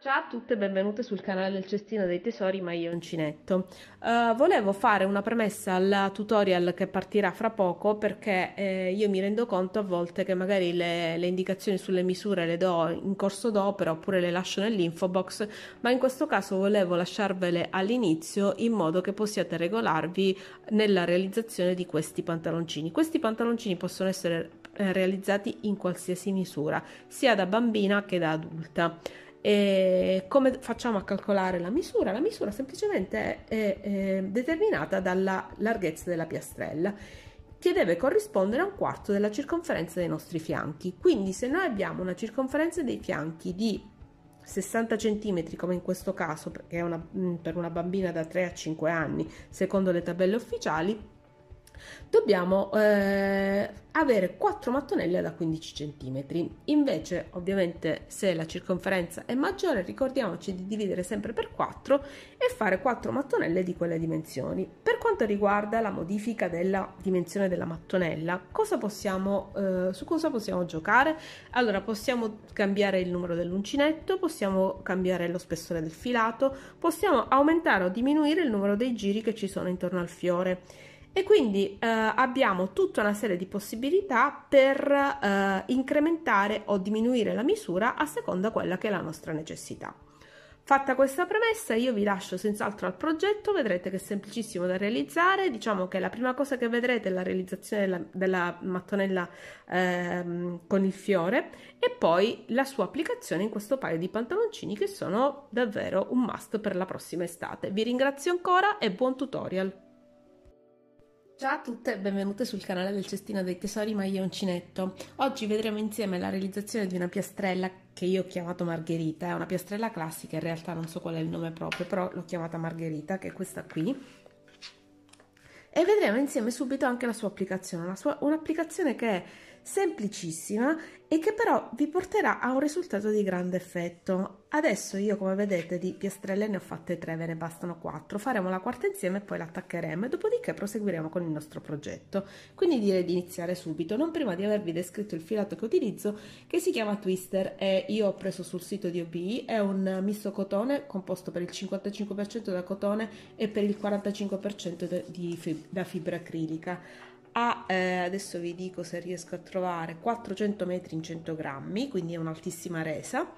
Ciao a tutte e benvenute sul canale del Cestino dei Tesori Maglioncinetto. Volevo fare una premessa al tutorial che partirà fra poco perché io mi rendo conto a volte che magari le indicazioni sulle misure le do in corso d'opera oppure le lascio nell'info box, ma in questo caso volevo lasciarvele all'inizio in modo che possiate regolarvi nella realizzazione di questi pantaloncini. Questi pantaloncini possono essere realizzati in qualsiasi misura, sia da bambina che da adulta. E come facciamo a calcolare la misura? La misura semplicemente è determinata dalla larghezza della piastrella, che deve corrispondere a un quarto della circonferenza dei nostri fianchi. Quindi se noi abbiamo una circonferenza dei fianchi di 60 cm, come in questo caso, perché è per una bambina da 3 a 5 anni, secondo le tabelle ufficiali, dobbiamo avere 4 mattonelle da 15 cm. Invece, ovviamente, se la circonferenza è maggiore, ricordiamoci di dividere sempre per 4 e fare 4 mattonelle di quelle dimensioni. Per quanto riguarda la modifica della dimensione della mattonella, su cosa possiamo giocare? Allora, possiamo cambiare il numero dell'uncinetto, possiamo cambiare lo spessore del filato, possiamo aumentare o diminuire il numero dei giri che ci sono intorno al fiore. E quindi abbiamo tutta una serie di possibilità per incrementare o diminuire la misura a seconda quella che è la nostra necessità. Fatta questa premessa, io vi lascio senz'altro al progetto, vedrete che è semplicissimo da realizzare. Diciamo che la prima cosa che vedrete è la realizzazione della mattonella con il fiore e poi la sua applicazione in questo paio di pantaloncini che sono davvero un must per la prossima estate. Vi ringrazio ancora e buon tutorial! Ciao a tutte e benvenute sul canale del Cestino dei Tesori Maglioncinetto. Oggi vedremo insieme la realizzazione di una piastrella che io ho chiamato Margherita. È una piastrella classica, in realtà non so qual è il nome proprio, però l'ho chiamata Margherita, che è questa qui. E vedremo insieme subito anche la sua applicazione, un'applicazione che è semplicissima e che però vi porterà a un risultato di grande effetto. Adesso io, come vedete, di piastrelle ne ho fatte 3, ve ne bastano 4. Faremo la quarta insieme e poi l'attaccheremo e dopodiché proseguiremo con il nostro progetto. Quindi direi di iniziare subito, non prima di avervi descritto il filato che utilizzo, che si chiama Twister e io ho preso sul sito di OBI. È un misto cotone composto per il 55% da cotone e per il 45% da fibra acrilica. Adesso vi dico se riesco a trovare 400 metri in 100 grammi, quindi è un'altissima resa.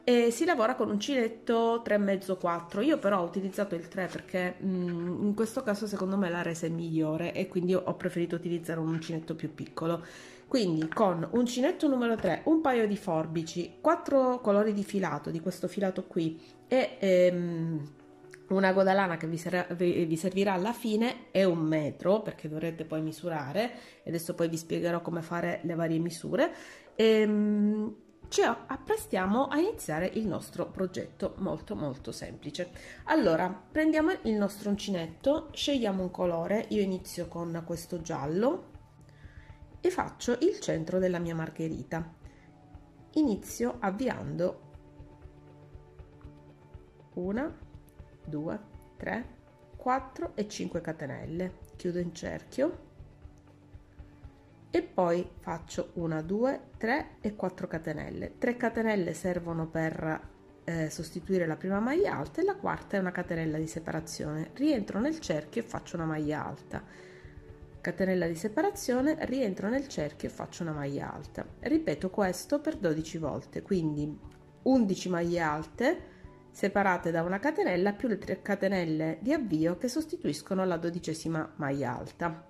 E si lavora con uncinetto 3,5-4. Io però ho utilizzato il 3 perché in questo caso secondo me la resa è migliore e quindi ho preferito utilizzare un uncinetto più piccolo. Quindi con uncinetto numero 3, un paio di forbici, 4 colori di filato, di questo filato qui e una codalana che vi servirà alla fine è 1 metro, perché dovrete poi misurare e adesso poi vi spiegherò come fare le varie misure. Ci apprestiamo a iniziare il nostro progetto molto semplice. Allora, prendiamo il nostro uncinetto, scegliamo un colore. Io inizio con questo giallo e faccio il centro della mia margherita. Inizio avviando 1, 2, 3, 4 e 5 catenelle, chiudo in cerchio e poi faccio 1, 2, 3 e 4 catenelle. 3 catenelle servono per sostituire la prima maglia alta e la quarta è una catenella di separazione. Rientro nel cerchio e faccio una maglia alta. Catenella di separazione, rientro nel cerchio e faccio una maglia alta. Ripeto questo per 12 volte, quindi 11 maglie alte separate da una catenella più le 3 catenelle di avvio che sostituiscono la 12ª maglia alta.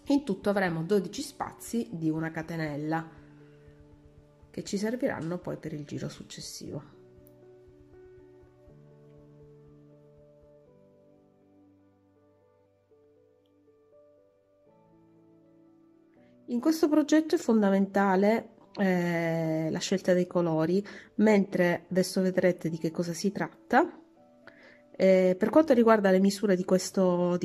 In tutto avremo 12 spazi di una catenella che ci serviranno poi per il giro successivo. In questo progetto è fondamentale la scelta dei colori, mentre adesso vedrete di che cosa si tratta. Per quanto riguarda le misure di questo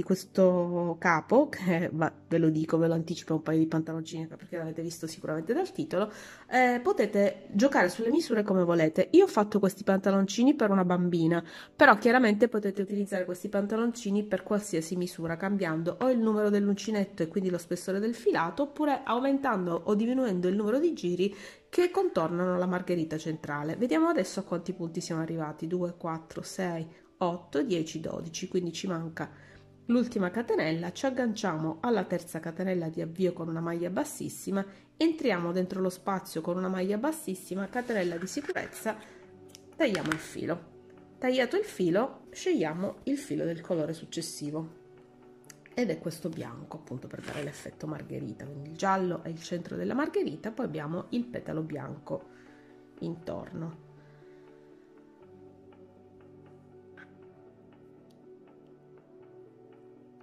capo, che ve lo dico, ve lo anticipo, un paio di pantaloncini perché l'avete visto sicuramente dal titolo, potete giocare sulle misure come volete. Io ho fatto questi pantaloncini per una bambina, però chiaramente potete utilizzare questi pantaloncini per qualsiasi misura, cambiando o il numero dell'uncinetto e quindi lo spessore del filato, oppure aumentando o diminuendo il numero di giri che contornano la margherita centrale. Vediamo adesso a quanti punti siamo arrivati: 2, 4, 6, 8, 10, 12, quindi ci manca l'ultima catenella. Ci agganciamo alla terza catenella di avvio con una maglia bassissima, entriamo dentro lo spazio con una maglia bassissima, catenella di sicurezza, tagliamo il filo. Tagliato il filo, scegliamo il filo del colore successivo, ed è questo bianco, appunto, per dare l'effetto margherita. Quindi il giallo è il centro della margherita, poi abbiamo il petalo bianco intorno.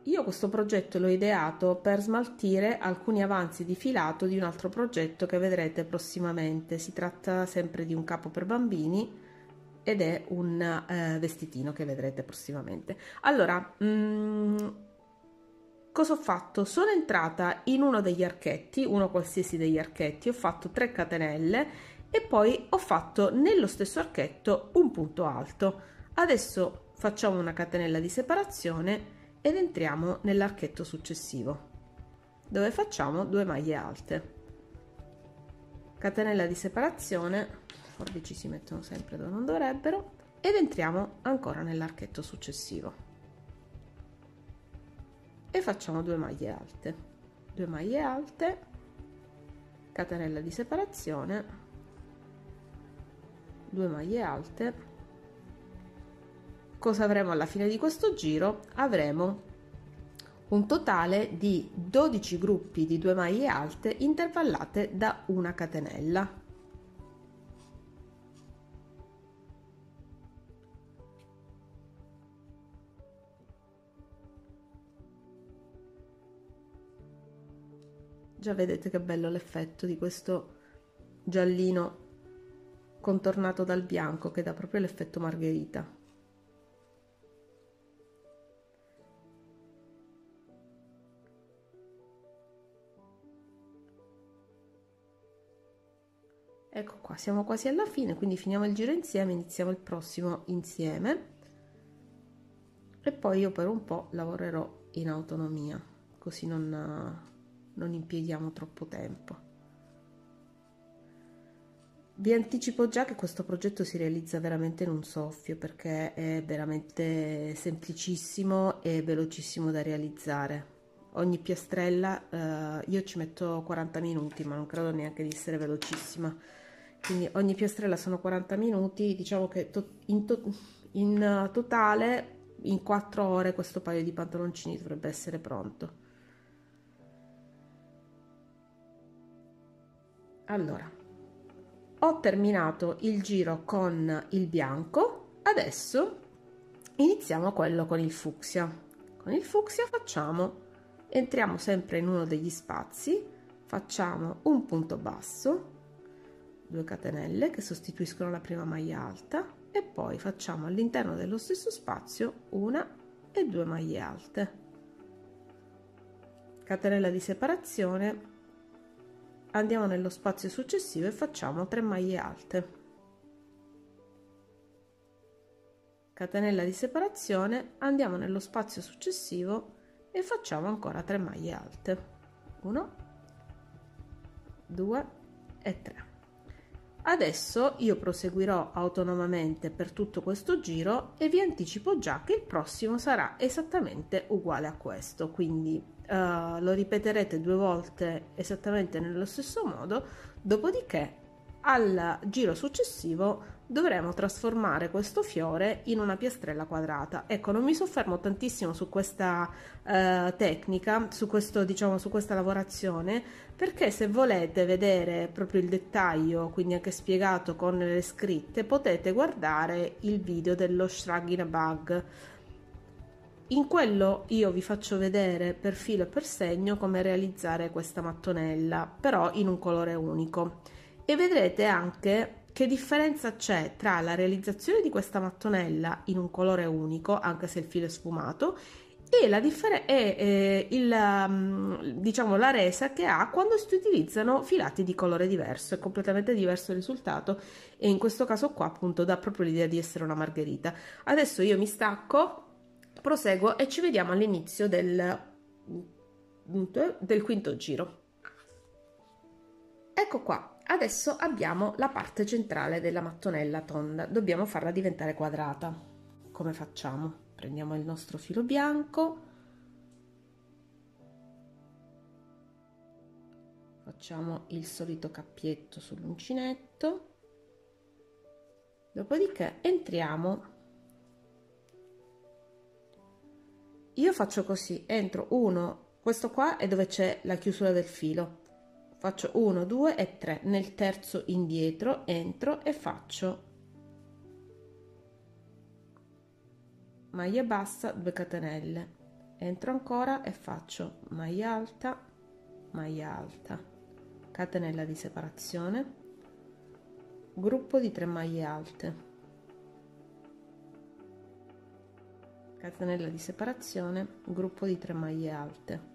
Io questo progetto l'ho ideato per smaltire alcuni avanzi di filato di un altro progetto che vedrete prossimamente. Si tratta sempre di un capo per bambini ed è un vestitino che vedrete prossimamente. Allora, cosa ho fatto? Sono entrata in uno degli archetti, uno qualsiasi degli archetti, ho fatto 3 catenelle e poi ho fatto nello stesso archetto un punto alto. Adesso facciamo una catenella di separazione ed entriamo nell'archetto successivo, dove facciamo 2 maglie alte. Catenella di separazione, le forbici si mettono sempre dove non dovrebbero, ed entriamo ancora nell'archetto successivo e facciamo 2 maglie alte. 2 maglie alte, catenella di separazione, 2 maglie alte. Cosa avremo alla fine di questo giro? Avremo un totale di 12 gruppi di 2 maglie alte intervallate da una catenella. Già vedete che bello l'effetto di questo giallino contornato dal bianco, che dà proprio l'effetto margherita. Ecco qua, siamo quasi alla fine, quindi finiamo il giro insieme, iniziamo il prossimo insieme e poi io per un po' lavorerò in autonomia, così non impieghiamo troppo tempo. Vi anticipo già che questo progetto si realizza veramente in un soffio, perché è veramente semplicissimo e velocissimo da realizzare. Ogni piastrella, io ci metto 40 minuti, ma non credo neanche di essere velocissima. Quindi ogni piastrella sono 40 minuti, diciamo che in totale in 4 ore questo paio di pantaloncini dovrebbe essere pronto. Allora, ho terminato il giro con il bianco, adesso iniziamo quello con il fucsia. Con il fucsia entriamo sempre in uno degli spazi, facciamo un punto basso, 2 catenelle che sostituiscono la prima maglia alta e poi facciamo all'interno dello stesso spazio 1 e 2 maglie alte, catenella di separazione, andiamo nello spazio successivo e facciamo 3 maglie alte, catenella di separazione, andiamo nello spazio successivo e facciamo ancora 3 maglie alte, 1, 2 e 3. Adesso io proseguirò autonomamente per tutto questo giro e vi anticipo già che il prossimo sarà esattamente uguale a questo, quindi lo ripeterete 2 volte esattamente nello stesso modo, dopodiché al giro successivo dovremo trasformare questo fiore in una piastrella quadrata. Ecco, non mi soffermo tantissimo su questa tecnica, su questo, diciamo, su questa lavorazione, perché se volete vedere proprio il dettaglio, quindi anche spiegato con le scritte, potete guardare il video dello Shrug in a Bag. In quello io vi faccio vedere per filo e per segno come realizzare questa mattonella, però in un colore unico, e vedrete anche che differenza c'è tra la realizzazione di questa mattonella in un colore unico, anche se il filo è sfumato, diciamo, la resa che ha quando si utilizzano filati di colore diverso. È completamente diverso il risultato e in questo caso qua appunto dà proprio l'idea di essere una margherita. Adesso io mi stacco, proseguo e ci vediamo all'inizio del quinto giro. Ecco qua, adesso abbiamo la parte centrale della mattonella tonda, dobbiamo farla diventare quadrata. Come facciamo? Prendiamo il nostro filo bianco, facciamo il solito cappietto sull'uncinetto, dopodiché entriamo. Io faccio così, entro uno, questo qua è dove c'è la chiusura del filo, faccio 1, 2 e 3, nel terzo indietro entro e faccio maglia bassa, 2 catenelle, entro ancora e faccio maglia alta, catenella di separazione, gruppo di 3 maglie alte, catenella di separazione, gruppo di 3 maglie alte.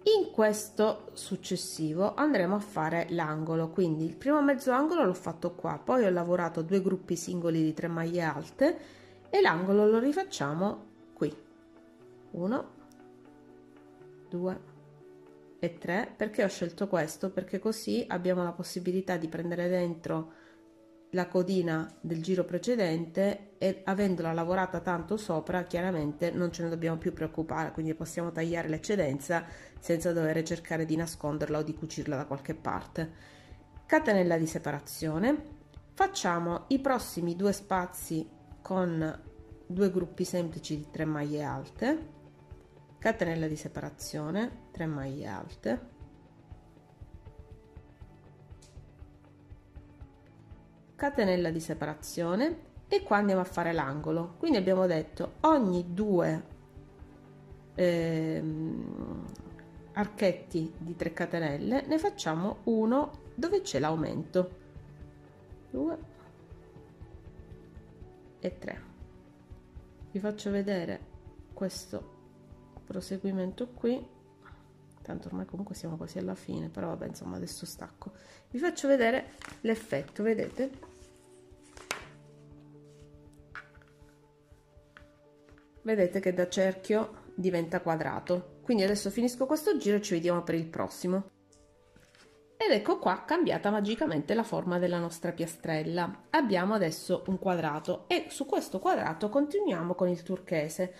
In questo successivo andremo a fare l'angolo, quindi il primo mezzo angolo l'ho fatto qua, poi ho lavorato 2 gruppi singoli di 3 maglie alte e l'angolo lo rifacciamo qui, 1, 2 e 3. Perché ho scelto questo? Perché così abbiamo la possibilità di prendere dentro la codina del giro precedente e avendola lavorata tanto sopra chiaramente non ce ne dobbiamo più preoccupare, quindi possiamo tagliare l'eccedenza senza dover cercare di nasconderla o di cucirla da qualche parte. Catenella di separazione, facciamo i prossimi 2 spazi con 2 gruppi semplici di 3 maglie alte, catenella di separazione, 3 maglie alte, catenella di separazione e qua andiamo a fare l'angolo. Quindi abbiamo detto ogni 2 archetti di 3 catenelle ne facciamo uno dove c'è l'aumento, 2 e 3. Vi faccio vedere questo proseguimento qui, tanto ormai comunque siamo quasi alla fine, però vabbè, insomma, adesso stacco, vi faccio vedere l'effetto. Vedete che da cerchio diventa quadrato. Quindi adesso finisco questo giro e ci vediamo per il prossimo. Ed ecco qua cambiata magicamente la forma della nostra piastrella. Abbiamo adesso un quadrato e su questo quadrato continuiamo con il turchese.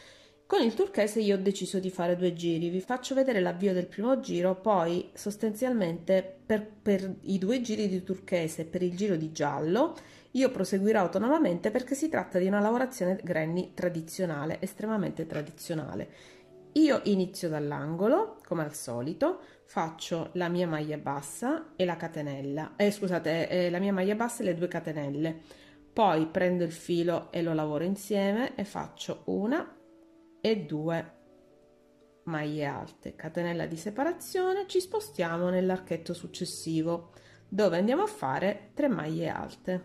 Con il turchese io ho deciso di fare 2 giri, vi faccio vedere l'avvio del primo giro, poi sostanzialmente per i 2 giri di turchese e per il giro di giallo io proseguirò autonomamente perché si tratta di una lavorazione granny tradizionale, estremamente tradizionale. Io inizio dall'angolo, come al solito, faccio la mia maglia bassa e la catenella, la mia maglia bassa e le 2 catenelle, poi prendo il filo e lo lavoro insieme e faccio 1 e 2 maglie alte, catenella di separazione, ci spostiamo nell'archetto successivo dove andiamo a fare 3 maglie alte,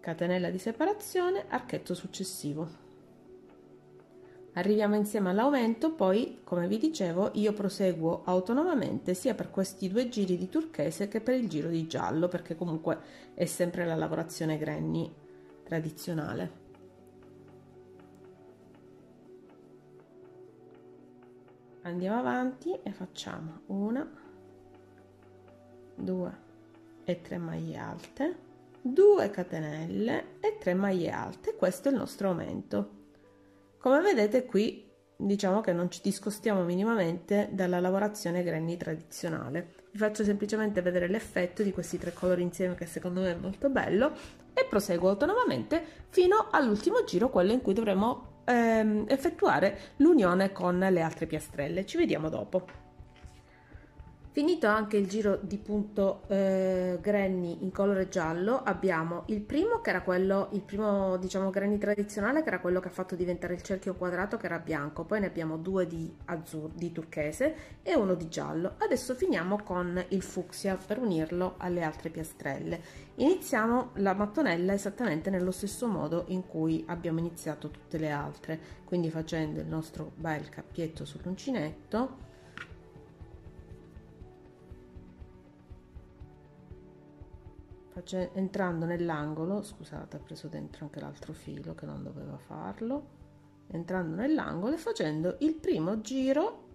catenella di separazione, archetto successivo, arriviamo insieme all'aumento. Poi, come vi dicevo, io proseguo autonomamente sia per questi 2 giri di turchese che per il giro di giallo, perché comunque è sempre la lavorazione granny tradizionale. Andiamo avanti e facciamo 1, 2 e 3 maglie alte, 2 catenelle e 3 maglie alte. Questo è il nostro aumento. Come vedete qui diciamo che non ci discostiamo minimamente dalla lavorazione granny tradizionale. Vi faccio semplicemente vedere l'effetto di questi 3 colori insieme, che secondo me è molto bello, e proseguo autonomamente fino all'ultimo giro, quello in cui dovremo effettuare l'unione con le altre piastrelle. Ci vediamo dopo. Finito anche il giro di punto granny in colore giallo, abbiamo il primo che era quello, il primo diciamo granny tradizionale che era quello che ha fatto diventare il cerchio quadrato che era bianco, poi ne abbiamo due di azzurro, di turchese e uno di giallo. Adesso finiamo con il fucsia per unirlo alle altre piastrelle. Iniziamo la mattonella esattamente nello stesso modo in cui abbiamo iniziato tutte le altre, quindi facendo il nostro bel cappietto sull'uncinetto. Entrando nell'angolo, scusate, ho preso dentro anche l'altro filo che non doveva farlo, entrando nell'angolo e facendo il primo giro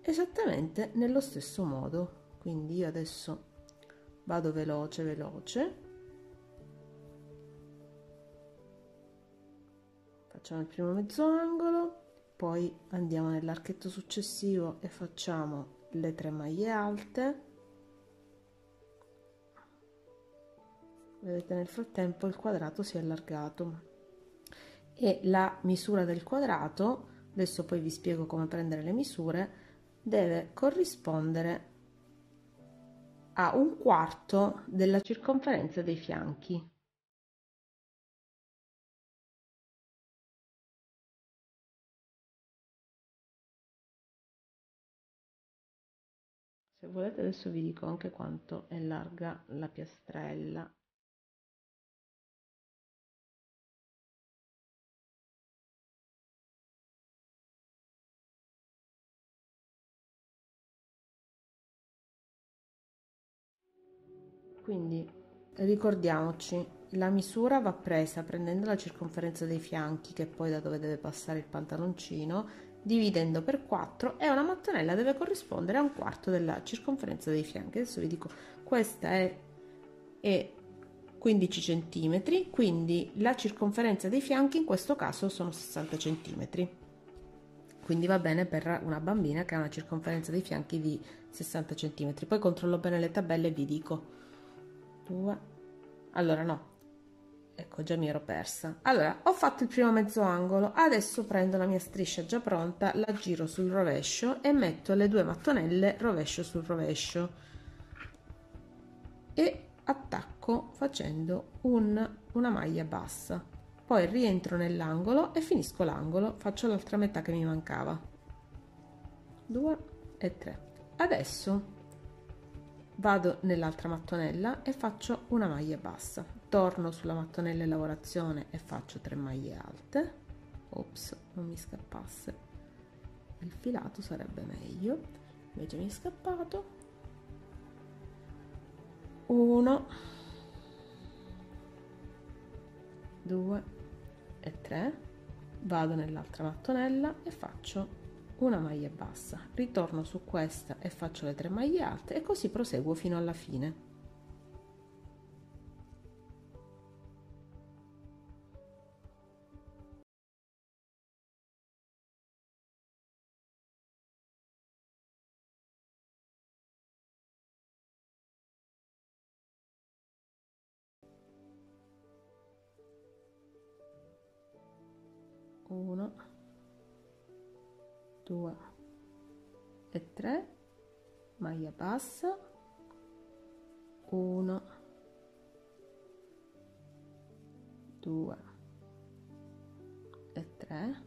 esattamente nello stesso modo. Quindi io adesso vado veloce veloce, facciamo il primo mezzo angolo, poi andiamo nell'archetto successivo e facciamo le 3 maglie alte. Vedete, nel frattempo il quadrato si è allargato e la misura del quadrato, adesso poi vi spiego come prendere le misure, deve corrispondere a 1/4 della circonferenza dei fianchi. Se volete adesso vi dico anche quanto è larga la piastrella. Quindi ricordiamoci, la misura va presa prendendo la circonferenza dei fianchi, che è poi da dove deve passare il pantaloncino, dividendo per 4 e una mattonella deve corrispondere a 1/4 della circonferenza dei fianchi. Adesso vi dico, questa è 15 cm, quindi la circonferenza dei fianchi in questo caso sono 60 cm. Quindi va bene per una bambina che ha una circonferenza dei fianchi di 60 cm. Poi controllo bene le tabelle e vi dico. 2. Allora no, ecco, già mi ero persa. Allora, ho fatto il primo mezzo angolo, adesso prendo la mia striscia già pronta, la giro sul rovescio e metto le 2 mattonelle rovescio sul rovescio e attacco facendo una maglia bassa. Poi rientro nell'angolo e finisco l'angolo, faccio l'altra metà che mi mancava. 2 e 3. Adesso vado nell'altra mattonella e faccio una maglia bassa, torno sulla mattonella in lavorazione e faccio 3 maglie alte. Ops, non mi scappasse il filato, sarebbe meglio, invece mi è scappato. 1 2 e 3. Vado nell'altra mattonella e faccio una maglia bassa, ritorno su questa e faccio le 3 maglie alte e così proseguo fino alla fine. Uno, 2 e 3, maglia bassa, 1 2 e 3,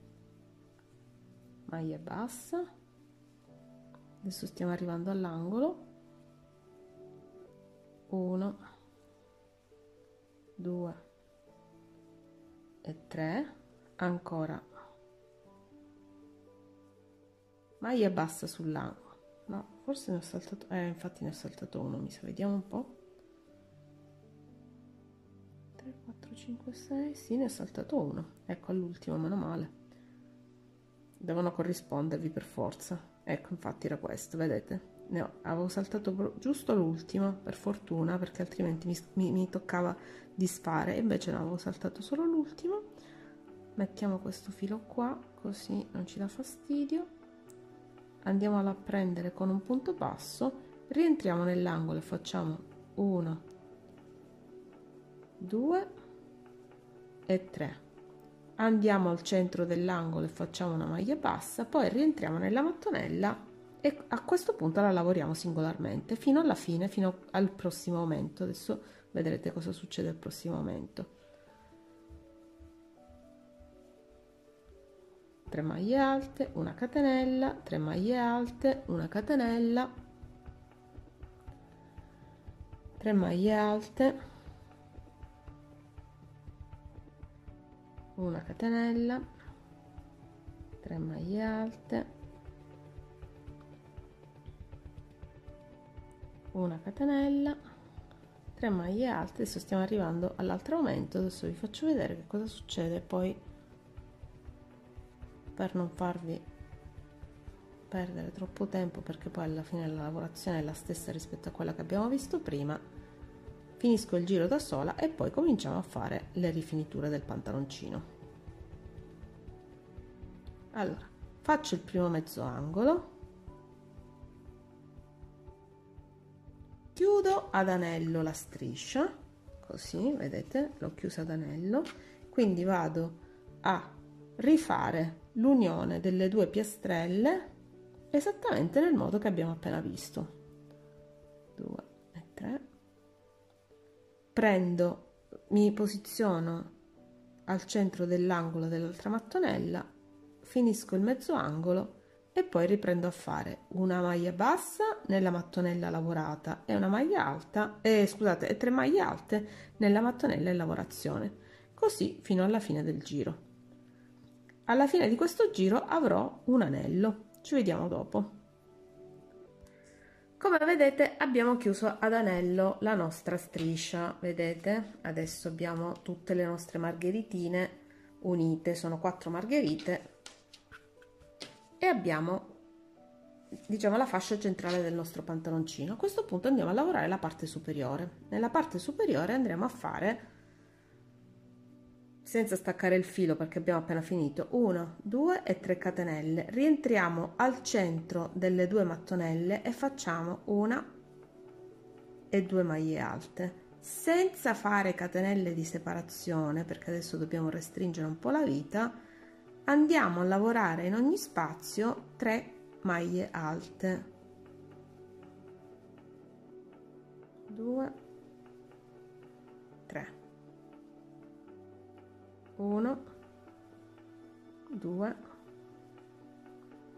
maglia bassa. Adesso stiamo arrivando all'angolo. 1 2 e 3, ancora maglia bassa sull'angolo. No, forse ne ho saltato, infatti ne ho saltato uno, mi sa, vediamo un po'. 3 4 5 6, sì, ne ho saltato uno, ecco, all'ultimo, meno male, devono corrispondervi per forza. Ecco, infatti era questo, vedete, avevo saltato giusto l'ultimo per fortuna, perché altrimenti mi toccava disfare, e invece no, avevo saltato solo l'ultimo. Mettiamo questo filo qua così non ci dà fastidio, andiamo a prendere con un punto basso, rientriamo nell'angolo e facciamo 1 2 e 3, andiamo al centro dell'angolo e facciamo una maglia bassa, poi rientriamo nella mattonella e a questo punto la lavoriamo singolarmente fino alla fine, fino al prossimo aumento. Adesso vedrete cosa succede al prossimo aumento. 3 maglie alte, una catenella, 3 maglie alte, una catenella, 3 maglie alte, una catenella, 3 maglie alte, una catenella, 3 maglie alte. Adesso stiamo arrivando all'altro aumento. Adesso vi faccio vedere che cosa succede poi, per non farvi perdere troppo tempo, perché poi alla fine la lavorazione è la stessa rispetto a quella che abbiamo visto prima. Finisco il giro da sola e poi cominciamo a fare le rifiniture del pantaloncino. Allora, faccio il primo mezzo angolo, chiudo ad anello la striscia, così vedete, l'ho chiusa ad anello, quindi vado a rifare l'unione delle due piastrelle esattamente nel modo che abbiamo appena visto. 2 e 3, prendo, mi posiziono al centro dell'angolo dell'altra mattonella, finisco il mezzo angolo e poi riprendo a fare una maglia bassa nella mattonella lavorata e una maglia alta, scusate, e 3 maglie alte nella mattonella in lavorazione, così fino alla fine del giro. Alla fine di questo giro avrò un anello. Ci vediamo dopo. Come vedete abbiamo chiuso ad anello la nostra striscia, vedete? Adesso abbiamo tutte le nostre margheritine unite, sono 4 margherite, e abbiamo, diciamo, la fascia centrale del nostro pantaloncino. A questo punto andiamo a lavorare la parte superiore. Nella parte superiore andremo a fare, senza staccare il filo perché abbiamo appena finito, 1, 2 e 3 catenelle, rientriamo al centro delle due mattonelle e facciamo una e 2 maglie alte senza fare catenelle di separazione, perché adesso dobbiamo restringere un po' la vita. Andiamo a lavorare in ogni spazio 3 maglie alte, 2, 3, 1, 2,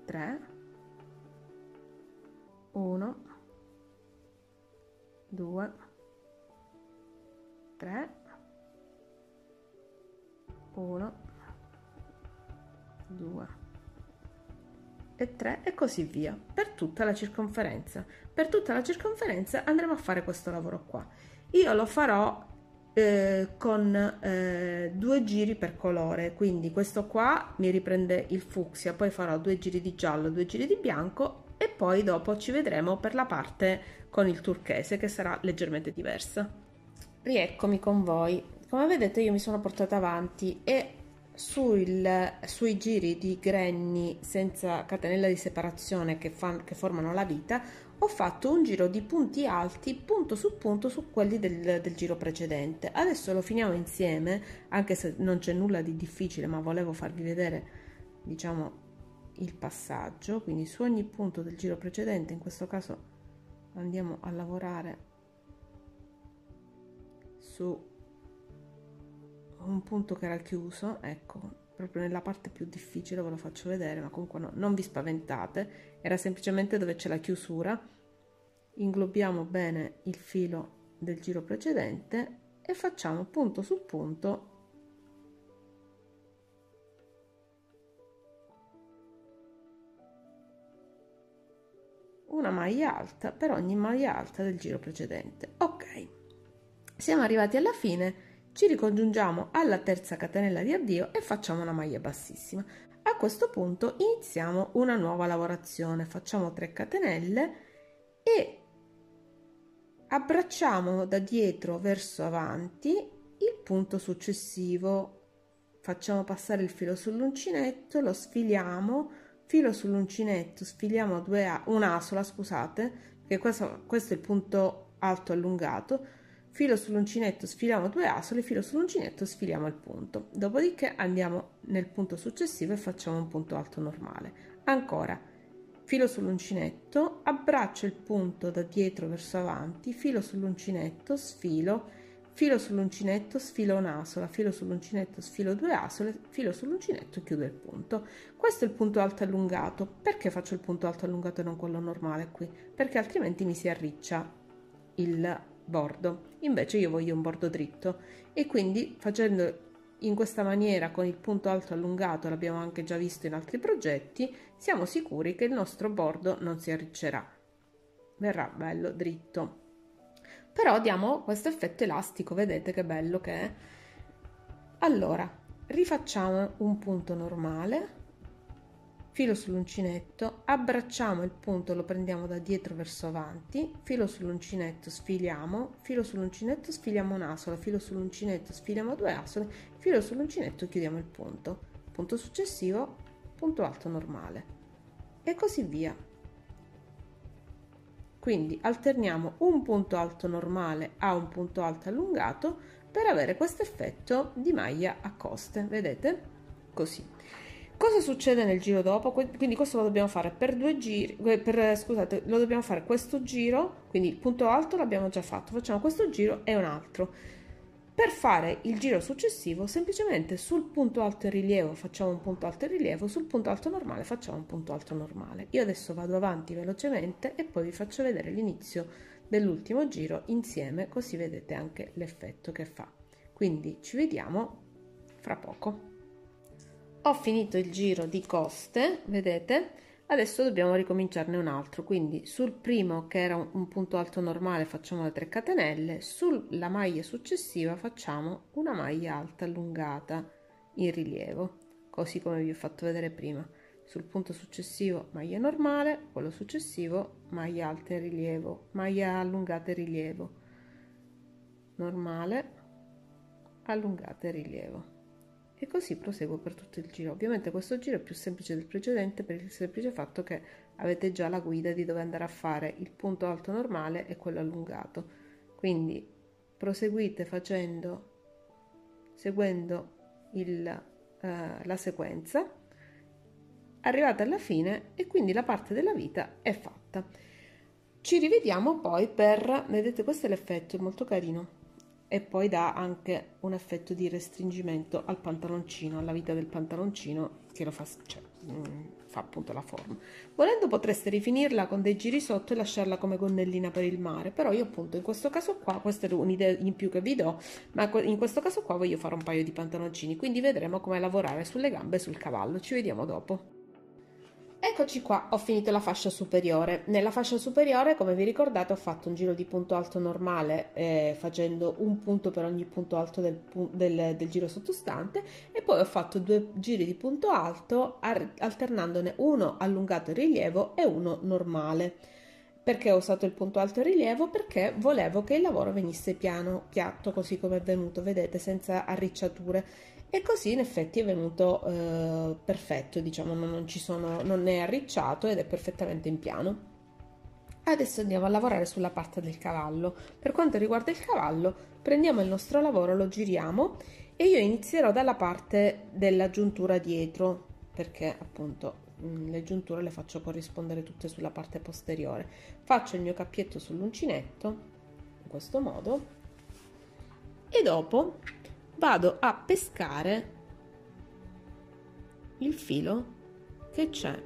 3, 1, 2, 3, 1, 2 e 3 e così via per tutta la circonferenza. Per tutta la circonferenza andremo a fare questo lavoro qua. Io lo farò con 2 giri per colore, quindi questo qua mi riprende il fucsia, poi farò 2 giri di giallo, 2 giri di bianco e poi dopo ci vedremo per la parte con il turchese, che sarà leggermente diversa. Rieccomi con voi. Come vedete io mi sono portata avanti e sui giri di granny senza catenella di separazione che formano la vita, ho fatto un giro di punti alti punto su quelli del giro precedente. Adesso lo finiamo insieme, anche se non c'è nulla di difficile, ma volevo farvi vedere, diciamo, il passaggio. Quindi su ogni punto del giro precedente, in questo caso andiamo a lavorare su un punto che era chiuso, ecco, proprio nella parte più difficile, ve lo faccio vedere, ma comunque no, non vi spaventate, era semplicemente dove c'è la chiusura. Inglobiamo bene il filo del giro precedente e facciamo punto su punto una maglia alta per ogni maglia alta del giro precedente. Ok, siamo arrivati alla fine. Ci ricongiungiamo alla terza catenella di addio e facciamo una maglia bassissima. A questo punto iniziamo una nuova lavorazione, facciamo 3 catenelle e abbracciamo da dietro verso avanti il punto successivo, facciamo passare il filo sull'uncinetto, lo sfiliamo, filo sull'uncinetto, sfiliamo un'asola, scusate, perché questo è il punto alto allungato, filo sull'uncinetto, sfiliamo 2 asole, filo sull'uncinetto, sfiliamo il punto. Dopodiché andiamo nel punto successivo e facciamo un punto alto normale. Ancora filo sull'uncinetto, abbraccio il punto da dietro verso avanti, filo sull'uncinetto, sfilo, filo sull'uncinetto, sfilo un'asola, filo sull'uncinetto, sfilo 2 asole, filo sull'uncinetto, chiudo il punto. Questo è il punto alto allungato. Perché faccio il punto alto allungato e non quello normale qui? Perché altrimenti mi si arriccia il bordo. Invece io voglio un bordo dritto e quindi facendo in questa maniera con il punto alto allungato, l'abbiamo anche già visto in altri progetti, siamo sicuri che il nostro bordo non si arriccerà, verrà bello dritto. Però diamo questo effetto elastico, vedete che bello che è. Allora rifacciamo un punto normale, filo sull'uncinetto, abbracciamo il punto, lo prendiamo da dietro verso avanti, filo sull'uncinetto, sfiliamo, filo sull'uncinetto, sfiliamo un'asola, filo sull'uncinetto, sfiliamo 2 asole, filo sull'uncinetto, chiudiamo il punto. Punto successivo, punto alto normale e così via. Quindi alterniamo un punto alto normale a un punto alto allungato per avere questo effetto di maglia a coste, vedete? Così. Cosa succede nel giro dopo? Quindi questo lo dobbiamo fare per 2 giri, scusate, lo dobbiamo fare questo giro, quindi il punto alto l'abbiamo già fatto, facciamo questo giro e un altro. Per fare il giro successivo, semplicemente sul punto alto in rilievo facciamo un punto alto in rilievo, sul punto alto normale facciamo un punto alto normale. Io adesso vado avanti velocemente e poi vi faccio vedere l'inizio dell'ultimo giro insieme, così vedete anche l'effetto che fa. Quindi ci vediamo fra poco. Ho finito il giro di coste, vedete? Adesso dobbiamo ricominciarne un altro, quindi sul primo che era un punto alto normale facciamo le 3 catenelle, sulla maglia successiva facciamo una maglia alta allungata in rilievo, così come vi ho fatto vedere prima. Sul punto successivo maglia normale, quello successivo maglia alta in rilievo, maglia allungata in rilievo, normale, allungata in rilievo. E così proseguo per tutto il giro. Ovviamente questo giro è più semplice del precedente per il semplice fatto che avete già la guida di dove andare a fare il punto alto normale e quello allungato. Quindi proseguite seguendo la sequenza, arrivate alla fine e quindi la parte della vita è fatta. Ci rivediamo poi vedete, questo è l'effetto, è molto carino. E poi dà anche un effetto di restringimento al pantaloncino, alla vita del pantaloncino, che lo fa, cioè, fa appunto la forma. Volendo potreste rifinirla con dei giri sotto e lasciarla come gonnellina per il mare, però io appunto in questo caso qua, questa è un'idea in più che vi do, ma in questo caso qua voglio fare un paio di pantaloncini, quindi vedremo come lavorare sulle gambe e sul cavallo. Ci vediamo dopo. Eccoci qua, ho finito la fascia superiore. Nella fascia superiore, come vi ricordate, ho fatto un giro di punto alto normale facendo un punto per ogni punto alto del giro sottostante e poi ho fatto 2 giri di punto alto alternandone uno allungato in rilievo e uno normale. Perché ho usato il punto alto in rilievo? Perché volevo che il lavoro venisse piano, piatto, così come è venuto, vedete, senza arricciature. E così in effetti è venuto perfetto, diciamo, non è arricciato ed è perfettamente in piano. Adesso andiamo a lavorare sulla parte del cavallo. Per quanto riguarda il cavallo, prendiamo il nostro lavoro, lo giriamo e io inizierò dalla parte della giuntura dietro, perché appunto le giunture le faccio corrispondere tutte sulla parte posteriore. Faccio il mio cappietto sull'uncinetto, in questo modo, e dopo vado a pescare il filo che c'è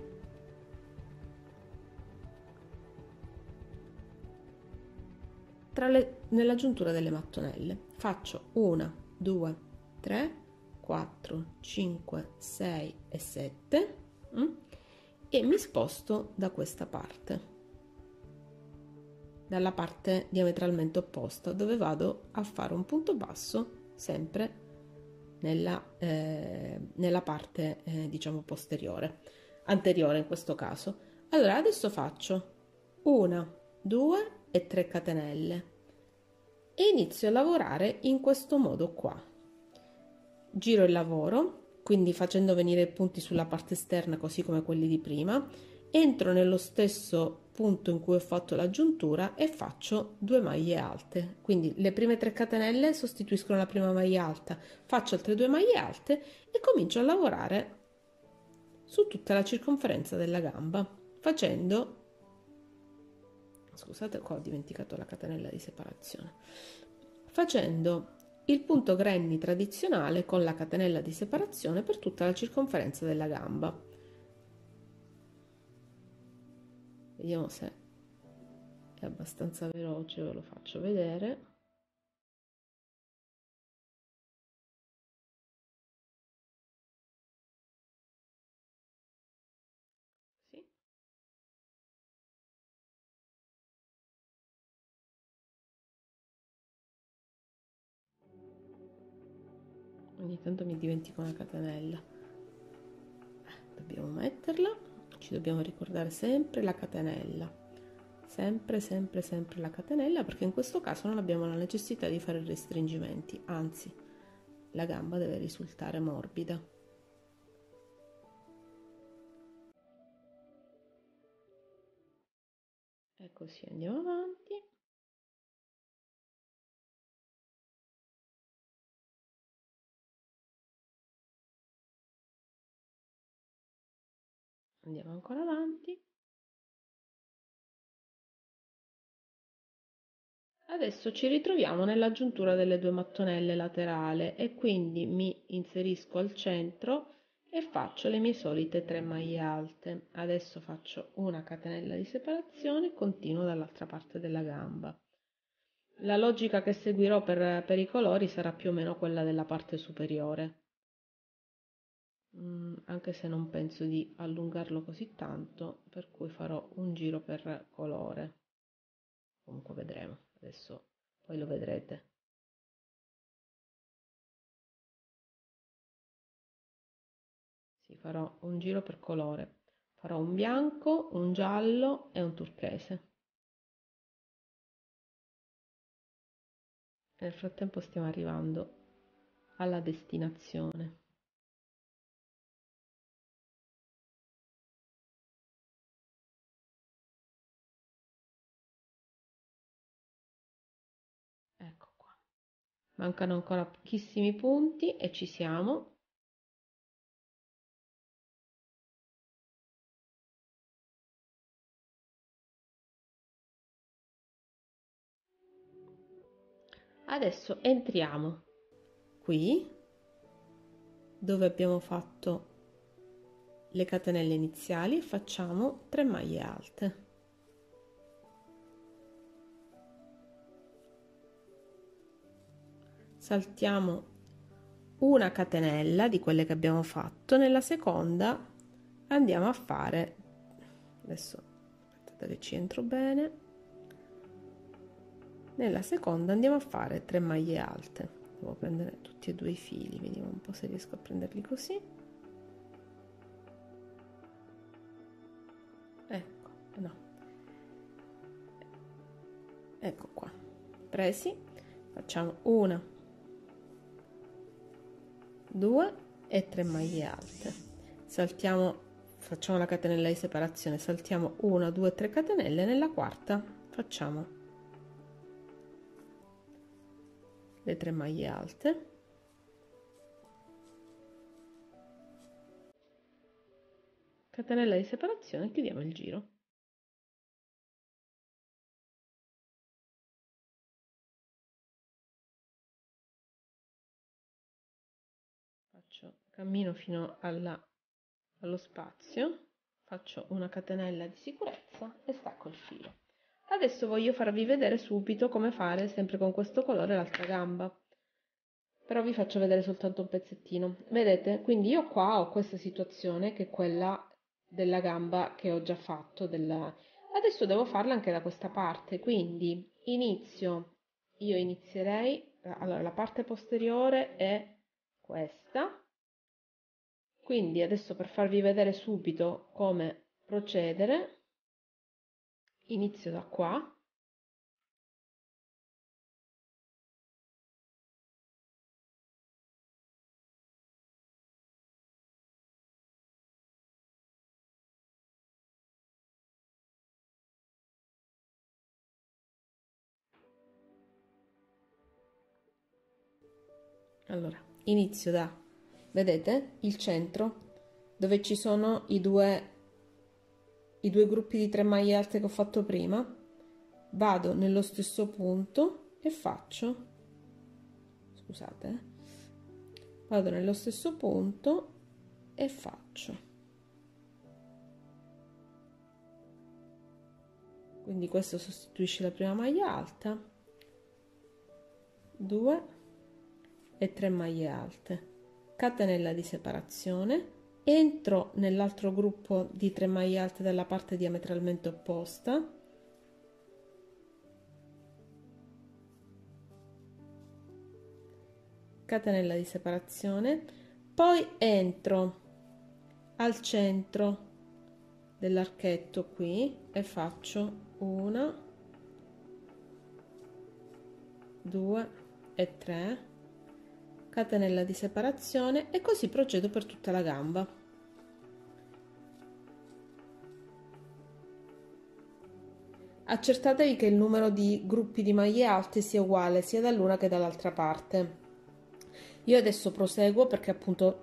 nella giuntura delle mattonelle. Faccio 1, 2, 3, 4, 5, 6 e 7 e mi sposto da questa parte, dalla parte diametralmente opposta, dove vado a fare un punto basso sempre nella parte diciamo posteriore, anteriore in questo caso. Allora adesso faccio 1, 2 e 3 catenelle e inizio a lavorare in questo modo qua. Giro il lavoro, quindi facendo venire i punti sulla parte esterna così come quelli di prima, entro nello stesso punto in cui ho fatto la giuntura e faccio 2 maglie alte, quindi le prime 3 catenelle sostituiscono la prima maglia alta, faccio altre 2 maglie alte e comincio a lavorare su tutta la circonferenza della gamba. facendo, scusate, qua ho dimenticato la catenella di separazione, facendo il punto granny tradizionale con la catenella di separazione per tutta la circonferenza della gamba. Vediamo se è abbastanza veloce, ve lo faccio vedere. Sì. Ogni tanto mi dimentico una catenella. Dobbiamo metterla, ci dobbiamo ricordare sempre la catenella. Sempre, sempre, sempre la catenella, perché in questo caso non abbiamo la necessità di fare restringimenti, anzi, la gamba deve risultare morbida. E così andiamo avanti. Andiamo ancora avanti. Adesso ci ritroviamo nella giuntura delle due mattonelle laterali e quindi mi inserisco al centro e faccio le mie solite 3 maglie alte. Adesso faccio una catenella di separazione e continuo dall'altra parte della gamba. La logica che seguirò per i colori sarà più o meno quella della parte superiore, anche se non penso di allungarlo così tanto, per cui farò un giro per colore. Comunque vedremo, adesso poi lo vedrete. Sì, farò un giro per colore. Farò un bianco, un giallo e un turchese. Nel frattempo stiamo arrivando alla destinazione. Ecco qua. Mancano ancora pochissimi punti e ci siamo. Adesso entriamo qui dove abbiamo fatto le catenelle iniziali e facciamo 3 maglie alte. Saltiamo una catenella di quelle che abbiamo fatto, nella seconda andiamo a fare, adesso aspettate che ci entro bene, nella seconda andiamo a fare 3 maglie alte. Devo prendere tutti e due i fili, vediamo un po' se riesco a prenderli così. Ecco, no, ecco qua, presi, facciamo una, 2 e 3 maglie alte, saltiamo, facciamo la catenella di separazione, saltiamo 1 2 3 catenelle, nella quarta facciamo le 3 maglie alte, catenella di separazione, chiudiamo il giro. Cammino fino allo spazio, faccio una catenella di sicurezza e stacco il filo. Adesso voglio farvi vedere subito come fare, sempre con questo colore, l'altra gamba, però vi faccio vedere soltanto un pezzettino. Vedete? Quindi io qua ho questa situazione che è quella della gamba che ho già fatto, adesso devo farla anche da questa parte, quindi io inizierei, allora la parte posteriore è questa, quindi adesso per farvi vedere subito come procedere, inizio da qua. Allora, inizio da, vedete, il centro, dove ci sono i due i due gruppi di 3 maglie alte che ho fatto prima, vado nello stesso punto e faccio, scusate, vado nello stesso punto e faccio, quindi questo sostituisce la prima maglia alta, 2 e 3 maglie alte, catenella di separazione, entro nell'altro gruppo di 3 maglie alte dalla parte diametralmente opposta, catenella di separazione, poi entro al centro dell'archetto qui e faccio 1, 2 e 3, catenella di separazione, e così procedo per tutta la gamba. Accertatevi che il numero di gruppi di maglie alte sia uguale sia dall'una che dall'altra parte. Io adesso proseguo perché appunto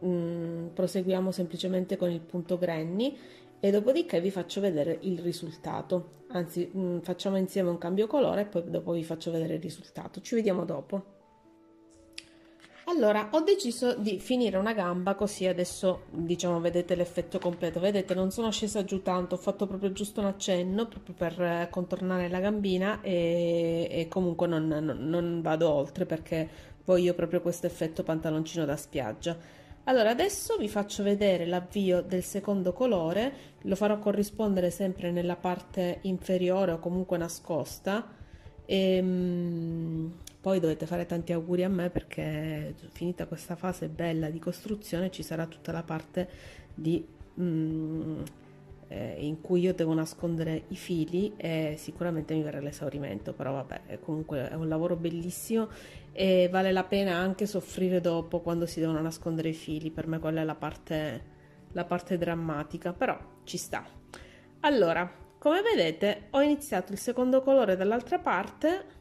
proseguiamo semplicemente con il punto granny e dopodiché vi faccio vedere il risultato. Anzi, facciamo insieme un cambio colore e poi dopo vi faccio vedere il risultato. Ci vediamo dopo. Allora, ho deciso di finire una gamba così adesso, diciamo, vedete l'effetto completo. Vedete, non sono scesa giù tanto, ho fatto proprio giusto un accenno proprio per contornare la gambina e comunque non vado oltre perché voglio proprio questo effetto pantaloncino da spiaggia. Allora, adesso vi faccio vedere l'avvio del secondo colore, lo farò corrispondere sempre nella parte inferiore o comunque nascosta. Poi dovete fare tanti auguri a me perché finita questa fase bella di costruzione ci sarà tutta la parte di, in cui io devo nascondere i fili e sicuramente mi verrà l'esaurimento, però vabbè, comunque è un lavoro bellissimo e vale la pena anche soffrire dopo quando si devono nascondere i fili. Per me quella è la parte drammatica, però ci sta. Allora, come vedete ho iniziato il secondo colore dall'altra parte,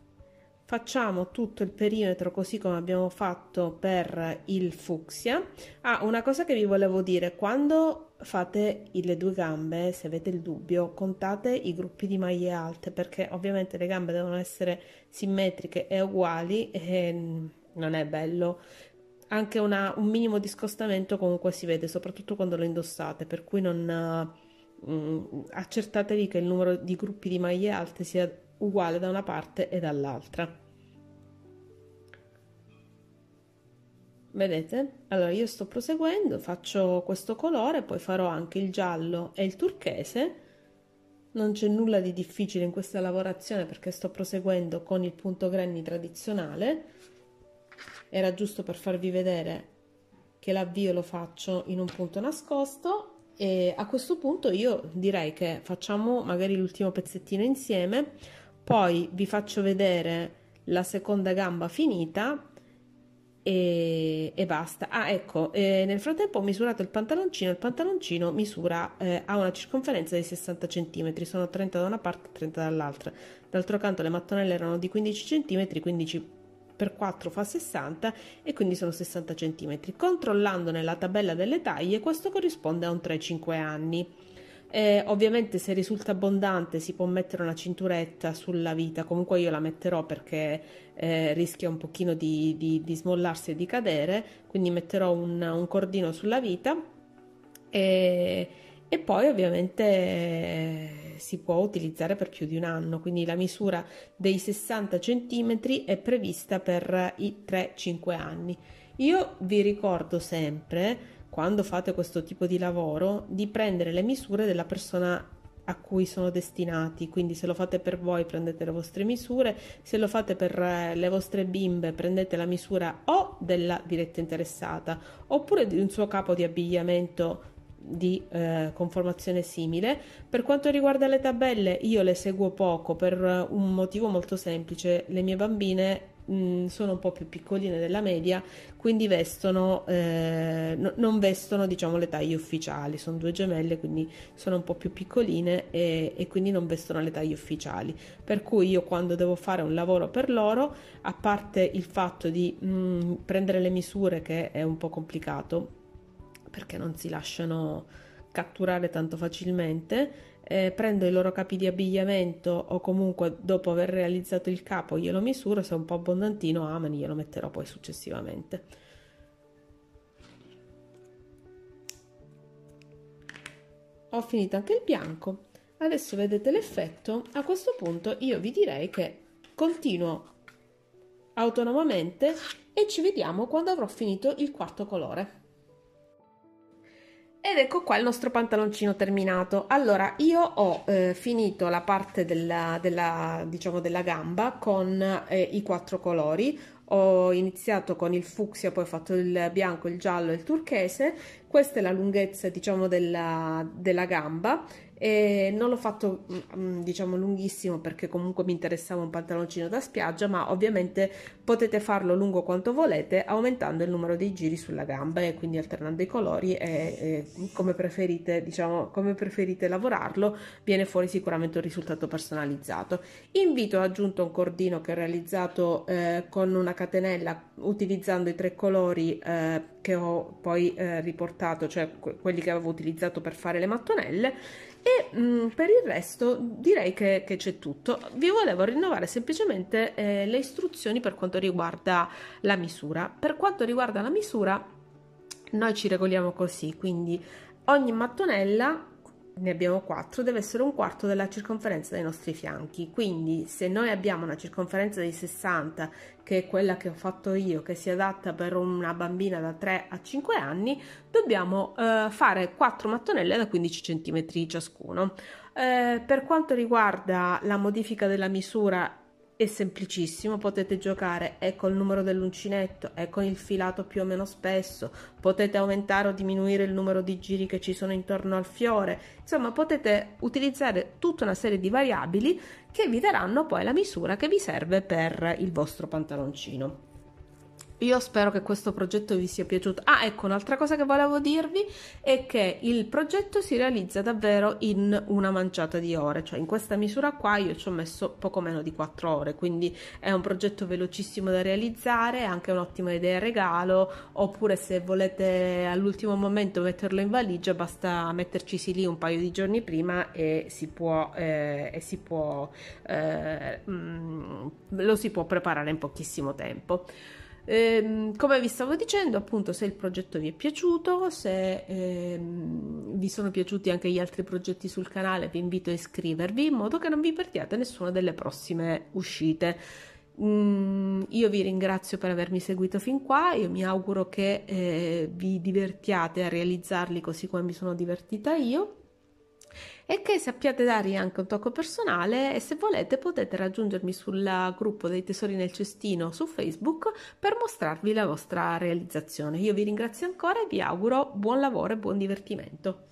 facciamo tutto il perimetro così come abbiamo fatto per il fucsia. Una cosa che vi volevo dire: quando fate le due gambe, se avete il dubbio, contate i gruppi di maglie alte, perché ovviamente le gambe devono essere simmetriche e uguali e non è bello. Anche un minimo di scostamento comunque si vede, soprattutto quando lo indossate, per cui non accertatevi che il numero di gruppi di maglie alte sia uguale da una parte e dall'altra. Vedete? Allora io sto proseguendo, faccio questo colore, poi farò anche il giallo e il turchese. Non c'è nulla di difficile in questa lavorazione perché sto proseguendo con il punto granny tradizionale. Era giusto per farvi vedere che l'avvio lo faccio in un punto nascosto. E a questo punto io direi che facciamo magari l'ultimo pezzettino insieme, poi vi faccio vedere la seconda gamba finita e basta. Ecco, nel frattempo ho misurato il pantaloncino misura, ha una circonferenza di 60 cm, sono 30 da una parte e 30 dall'altra. D'altro canto le mattonelle erano di 15 cm, 15 per 4 fa 60 e quindi sono 60 cm. Controllando nella tabella delle taglie questo corrisponde a un 3-5 anni. Ovviamente se risulta abbondante si può mettere una cinturetta sulla vita, comunque io la metterò perché rischia un pochino di smollarsi e di cadere, quindi metterò un cordino sulla vita e poi ovviamente si può utilizzare per più di un anno, quindi la misura dei 60 cm è prevista per i 3-5 anni. Io vi ricordo sempre, quando fate questo tipo di lavoro, di prendere le misure della persona a cui sono destinati, quindi se lo fate per voi prendete le vostre misure, se lo fate per le vostre bimbe prendete la misura o della diretta interessata oppure di un suo capo di abbigliamento di conformazione simile. Per quanto riguarda le tabelle io le seguo poco per un motivo molto semplice: le mie bambine sono un po' più piccoline della media, quindi vestono non vestono, diciamo, le taglie ufficiali. Sono due gemelle, quindi sono un po' più piccoline e quindi non vestono le taglie ufficiali, per cui io quando devo fare un lavoro per loro, a parte il fatto di prendere le misure, che è un po' complicato perché non si lasciano catturare tanto facilmente, prendo i loro capi di abbigliamento o comunque dopo aver realizzato il capo glielo misuro, se è un po' abbondantino amen, glielo metterò poi successivamente. Ho finito anche il bianco, adesso vedete l'effetto. A questo punto io vi direi che continuo autonomamente e ci vediamo quando avrò finito il quarto colore. Ed ecco qua il nostro pantaloncino terminato. Allora, io ho finito la parte diciamo della gamba con i 4 colori. Ho iniziato con il fucsia, poi ho fatto il bianco, il giallo e il turchese. Questa è la lunghezza, diciamo, della gamba. E non l'ho fatto diciamo lunghissimo perché comunque mi interessava un pantaloncino da spiaggia, ma ovviamente potete farlo lungo quanto volete aumentando il numero dei giri sulla gamba e quindi alternando i colori e come preferite, diciamo, come preferite lavorarlo, viene fuori sicuramente un risultato personalizzato. Invito, ho aggiunto un cordino che ho realizzato con una catenella utilizzando i 3 colori che ho poi riportato, cioè quelli che avevo utilizzato per fare le mattonelle. E per il resto direi che c'è tutto. Vi volevo rinnovare semplicemente le istruzioni per quanto riguarda la misura. Per quanto riguarda la misura, noi ci regoliamo così, quindi ogni mattonella, ne abbiamo 4, deve essere un quarto della circonferenza dei nostri fianchi. Quindi se noi abbiamo una circonferenza di 60, che è quella che ho fatto io, che si adatta per una bambina da 3 a 5 anni, dobbiamo fare 4 mattonelle da 15 cm ciascuno. Per quanto riguarda la modifica della misura è semplicissimo, potete giocare e col numero dell'uncinetto e con il filato più o meno spesso, potete aumentare o diminuire il numero di giri che ci sono intorno al fiore, insomma potete utilizzare tutta una serie di variabili che vi daranno poi la misura che vi serve per il vostro pantaloncino. Io spero che questo progetto vi sia piaciuto. Ah, ecco, un'altra cosa che volevo dirvi è che il progetto si realizza davvero in una manciata di ore, cioè in questa misura qua io ci ho messo poco meno di 4 ore, quindi è un progetto velocissimo da realizzare, anche un'ottima idea regalo, oppure se volete all'ultimo momento metterlo in valigia basta metterci lì un paio di giorni prima e lo si può preparare in pochissimo tempo. Come vi stavo dicendo, appunto, se il progetto vi è piaciuto, se vi sono piaciuti anche gli altri progetti sul canale, vi invito a iscrivervi in modo che non vi perdiate nessuna delle prossime uscite. Io vi ringrazio per avermi seguito fin qua, io mi auguro che vi divertiate a realizzarli così come mi sono divertita io e che sappiate dargli anche un tocco personale, e se volete potete raggiungermi sul gruppo dei tesori nel cestino su Facebook per mostrarvi la vostra realizzazione. Io vi ringrazio ancora e vi auguro buon lavoro e buon divertimento.